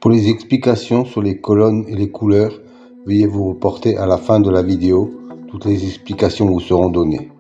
Pour les explications sur les colonnes et les couleurs, veuillez vous reporter à la fin de la vidéo. Toutes les explications vous seront données.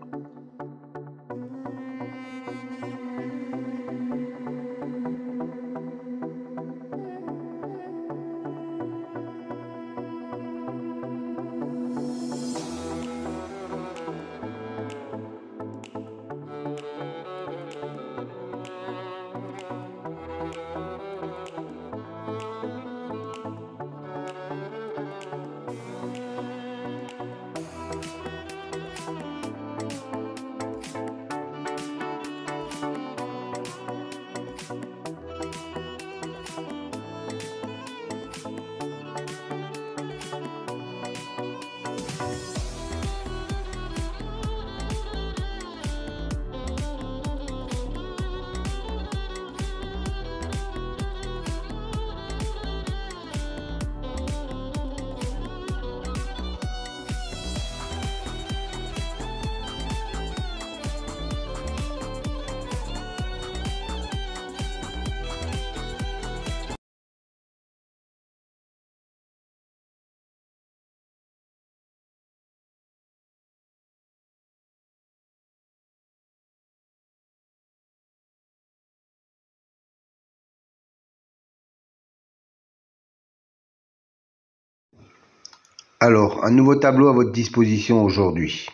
Alors, un nouveau tableau à votre disposition aujourd'hui.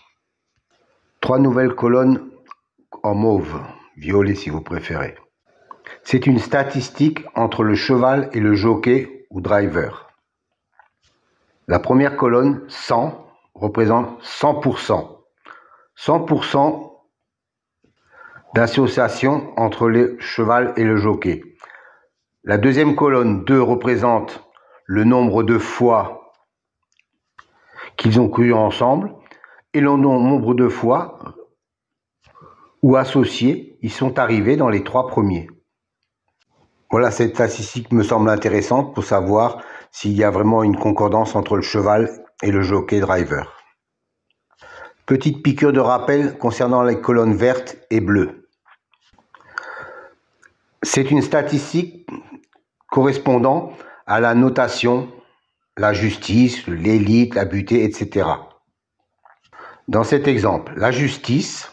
3 nouvelles colonnes en mauve, violet si vous préférez. C'est une statistique entre le cheval et le jockey ou driver. La première colonne, 100, représente 100%. 100% d'association entre le cheval et le jockey. La deuxième colonne, 2, représente le nombre de fois qu'ils ont couru ensemble et le nombre de fois où associés ils sont arrivés dans les 3 premiers. Voilà, cette statistique me semble intéressante pour savoir s'il y a vraiment une concordance entre le cheval et le jockey driver. Petite piqûre de rappel concernant les colonnes vertes et bleues. C'est une statistique correspondant à la notation, la justice, l'élite, la butée, etc. Dans cet exemple, la justice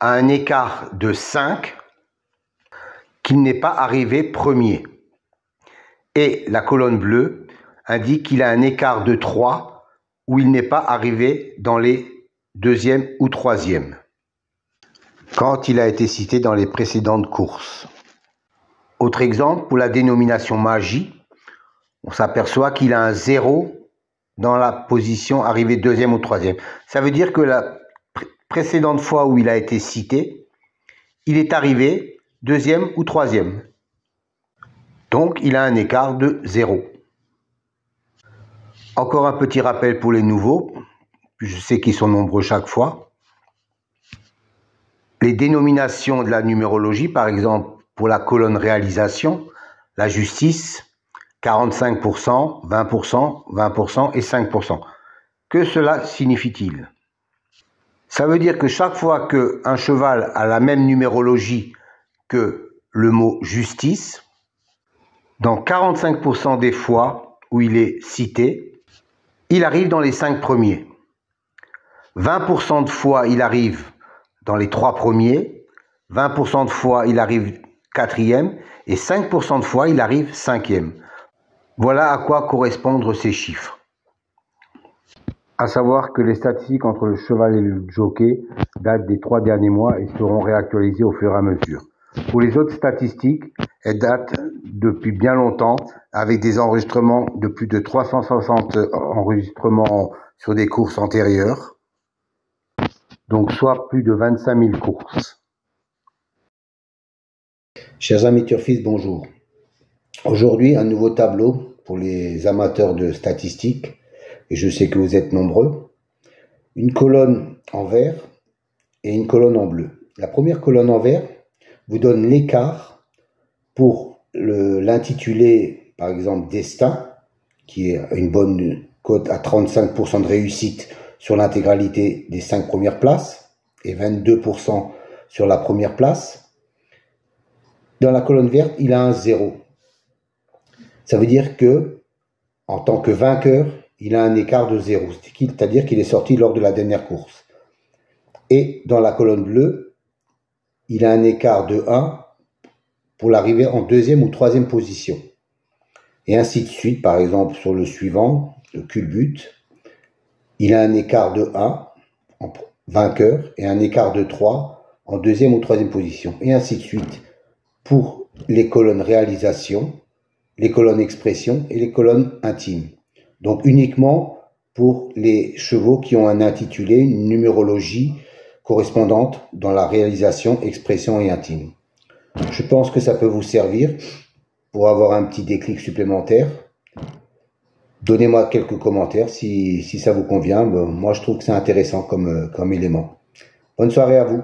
a un écart de 5 qu'il n'est pas arrivé premier. Et la colonne bleue indique qu'il a un écart de 3 où il n'est pas arrivé dans les 2e ou 3e, quand il a été cité dans les précédentes courses. Autre exemple, pour la dénomination magie, on s'aperçoit qu'il a un 0 dans la position arrivée 2e ou 3e. Ça veut dire que la précédente fois où il a été cité, il est arrivé 2e ou 3e. Donc, il a un écart de 0. Encore un petit rappel pour les nouveaux. Je sais qu'ils sont nombreux chaque fois. Les dénominations de la numérologie, par exemple, pour la colonne réalisation, la justice, 45%, 20%, 20% et 5%. Que cela signifie-t-il? Ça veut dire que chaque fois qu'un cheval a la même numérologie que le mot justice, dans 45% des fois où il est cité, il arrive dans les 5 premiers. 20% de fois, il arrive dans les 3 premiers. 20% de fois, il arrive 4e. Et 5% de fois, il arrive 5e. Voilà à quoi correspondent ces chiffres. À savoir que les statistiques entre le cheval et le jockey datent des 3 derniers mois et seront réactualisées au fur et à mesure. Pour les autres statistiques, elles datent depuis bien longtemps avec des enregistrements de plus de 360 enregistrements sur des courses antérieures. Donc soit plus de 25 000 courses. Chers amis turfistes, bonjour. Aujourd'hui, un nouveau tableau pour les amateurs de statistiques, et je sais que vous êtes nombreux. Une colonne en vert et une colonne en bleu. La première colonne en vert vous donne l'écart pour l'intitulé, par exemple, Destin, qui est une bonne cote à 35% de réussite sur l'intégralité des 5 premières places et 22% sur la première place. Dans la colonne verte, il a un 0. Ça veut dire que, en tant que vainqueur, il a un écart de 0, c'est-à-dire qu'il est sorti lors de la dernière course. Et dans la colonne bleue, il a un écart de 1 pour l'arrivée en deuxième ou troisième position. Et ainsi de suite, par exemple, sur le suivant, le culbute, il a un écart de 1 en vainqueur et un écart de 3 en deuxième ou troisième position. Et ainsi de suite pour les colonnes réalisation, les colonnes expression et les colonnes intimes. Donc uniquement pour les chevaux qui ont un intitulé, une numérologie correspondante dans la réalisation, expression et intime. Je pense que ça peut vous servir pour avoir un petit déclic supplémentaire. Donnez-moi quelques commentaires si ça vous convient. Moi, je trouve que c'est intéressant comme élément. Bonne soirée à vous.